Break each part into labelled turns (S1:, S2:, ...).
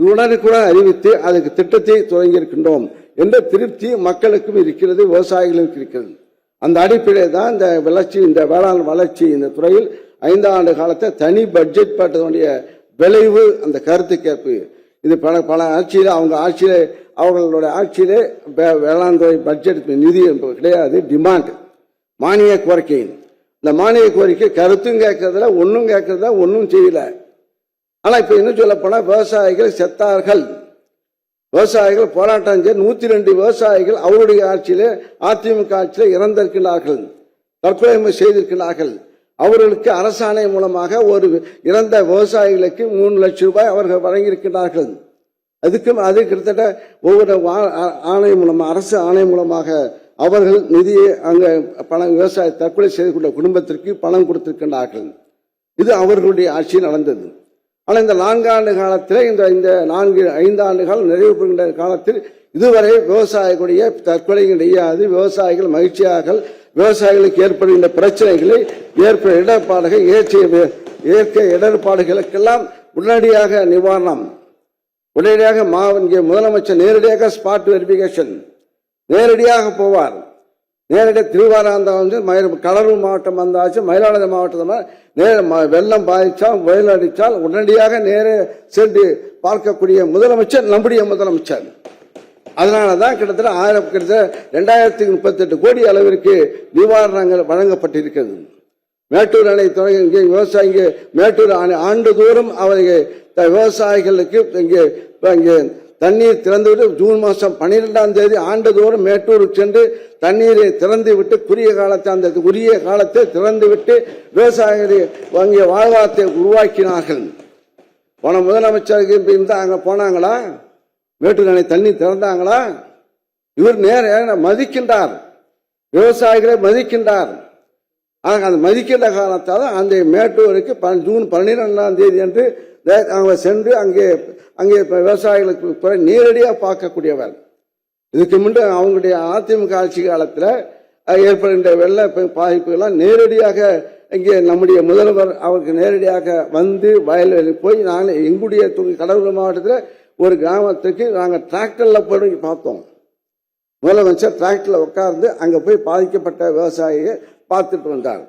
S1: உடனுக்குடன் அறிவித்து அதுக்கு திட்டத்தை தொடங்கியிருக்கின்றோம் என்ற திருப்தி மக்களுக்கும் இருக்கிறது, விவசாயிகளுக்கும் இருக்கிறது. அந்த அடிப்படையில் தான் இந்த வளர்ச்சி, இந்த வேளாண் வளர்ச்சி இந்த துறையில் 5 ஆண்டு காலத்தை தனி பட்ஜெட் போட்டதனுடைய விளைவு அந்த கருத்து கேட்பு. இது பல ஆட்சியில் அவர்களுடைய ஆட்சியிலே வேளாண் துறை பட்ஜெட் நிதி கிடையாது, டிமாண்ட் மானிய கோரிக்கை. இந்த மானிய கோரிக்கை கருத்தும் கேட்கறதுல ஒன்றும் கேட்கறதுல ஒன்றும் செய்யல. ஆனா இப்ப என்ன சொல்ல போனா விவசாயிகள் செத்தார்கள், விவசாயிகள் போராட்டம் செய்ய 102 விவசாயிகள் அவருடைய ஆட்சியிலே அதிமுக ஆட்சியிலே இறந்திருக்கிறார்கள், தற்கொலை செய்திருக்கிறார்கள். அவர்களுக்கு அரசாணை மூலமாக ஒரு இறந்த விவசாயிகளுக்கு 3 லட்சம் ரூபாய் அவர்கள் வழங்கியிருக்கிறார்கள். அது கிட்டத்தட்ட ஒவ்வொரு ஆணை மூலமாக, அரசு ஆணை மூலமாக அவர்கள் நிதியை அங்க பணம் விவசாய தற்கொலை செய்து கொண்ட குடும்பத்திற்கு பணம் கொடுத்திருக்கின்றார்கள். இது அவர்களுடைய ஆட்சியில் நடந்தது. ஆனால் இந்த 4 ஆண்டு காலத்தில் இந்த 5 ஆண்டு காலம் நிறைவு பெறுகின்ற காலத்தில் இதுவரை விவசாயிகளுடைய தற்கொலை கிடையாது. விவசாயிகள் மகிழ்ச்சியாக விவசாயிகளுக்கு ஏற்படுகின்ற பிரச்சனைகளை இடர்பாடுகள் இயற்கை இடர்பாடுகளுக்கெல்லாம் உடனடியாக நிவாரணம், உடனடியாக முதலமைச்சர் நேரடியாக ஸ்பாட் வெரிஃபிகேஷன் நேரடியாக போவார். நேரடியாக திருவாரூர் கடலூர் மாவட்டம் வந்தாச்சு, மயிலாடுதுறை மாவட்டத்தில் வெள்ளம் பாதிச்சால் வெயில் அடித்தால் உடனடியாக நேரே சென்று பார்க்கக்கூடிய முதலமைச்சர் நம்முடைய முதலமைச்சர். அதனாலதான் கிட்டத்தட்ட 2038 கோடி அளவிற்கு நிவாரணங்கள் வழங்கப்பட்டிருக்கிறது. மேட்டூர் அணை தொடங்கி விவசாயிங்க மேட்டூர் அணை ஆண்டுதோறும் அவர்கள் விவசாயிகளுக்கு இங்கே தண்ணீர் திறந்துவிட்டு ஜூன் மாதம் 12ஆம் தேதி ஆண்டுதோறும் மேட்டூருக்கு சென்று தண்ணீரை திறந்து விட்டு உரிய காலத்தை திறந்து விட்டு விவசாயிகளை அங்கே வாழ்வாரத்தை உருவாக்கினார்கள். போன முதலமைச்சருக்கு அங்க போனாங்களா? மேட்டூர் அணை தண்ணீர் திறந்தாங்களா? இவர் நேர மதிக்கின்றார், விவசாயிகளை மதிக்கின்றார். அந்த மதிக்கின்ற காலத்தால் அந்த மேட்டூருக்கு ஜூன் 12ஆம் தேதி என்று அவங்க சென்று அங்கே விவசாயிகளுக்கு நேரடியாக பார்க்கக்கூடியவர். இதுக்கு முன்பு அவங்களுடைய அதிமுக ஆட்சி காலத்தில் ஏற்படுகின்ற வெள்ள பாதிப்புகள்லாம் நேரடியாக இங்கே நம்முடைய முதல்வர் அவருக்கு நேரடியாக வந்து வயல்வெளி போய் எங்களுடைய கடலூர் மாவட்டத்தில் ஒரு கிராமத்துக்கு நாங்கள் டிராக்டர்ல போய் பார்த்தோம். முதலமைச்சர் டிராக்டர்ல உட்கார்ந்து அங்க போய் பாதிக்கப்பட்ட விவசாயியை பார்த்துட்டு வந்தார்.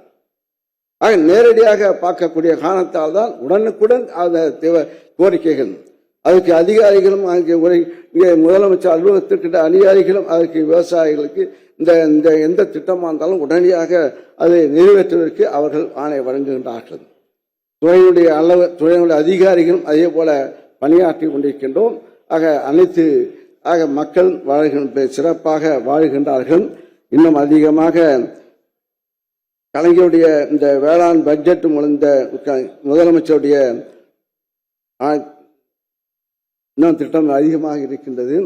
S1: ஆக நேரடியாக பார்க்கக்கூடிய காரணத்தால் தான் உடனுக்குடன் அந்த கோரிக்கைகள், அதுக்கு அதிகாரிகளும் அங்கே முதலமைச்சர் அலுவலகத்திற்கு அதிகாரிகளும் அதற்கு விவசாயிகளுக்கு இந்த எந்த திட்டமாக இருந்தாலும் உடனடியாக அதை நிறைவேற்றுவதற்கு அவர்கள் ஆணை வழங்குகின்றார்கள். துறையினுடைய அதிகாரிகளும் அதே போல பணியாற்றி கொண்டிருக்கின்றோம். ஆக மக்கள் சிறப்பாக வாழ்கின்றார்கள். இன்னும் அதிகமாக கலைஞருடைய இந்த வேளாண் பட்ஜெட் இந்த முதலமைச்சருடைய இன்னும் திட்டம் அதிகமாக இருக்கின்றது.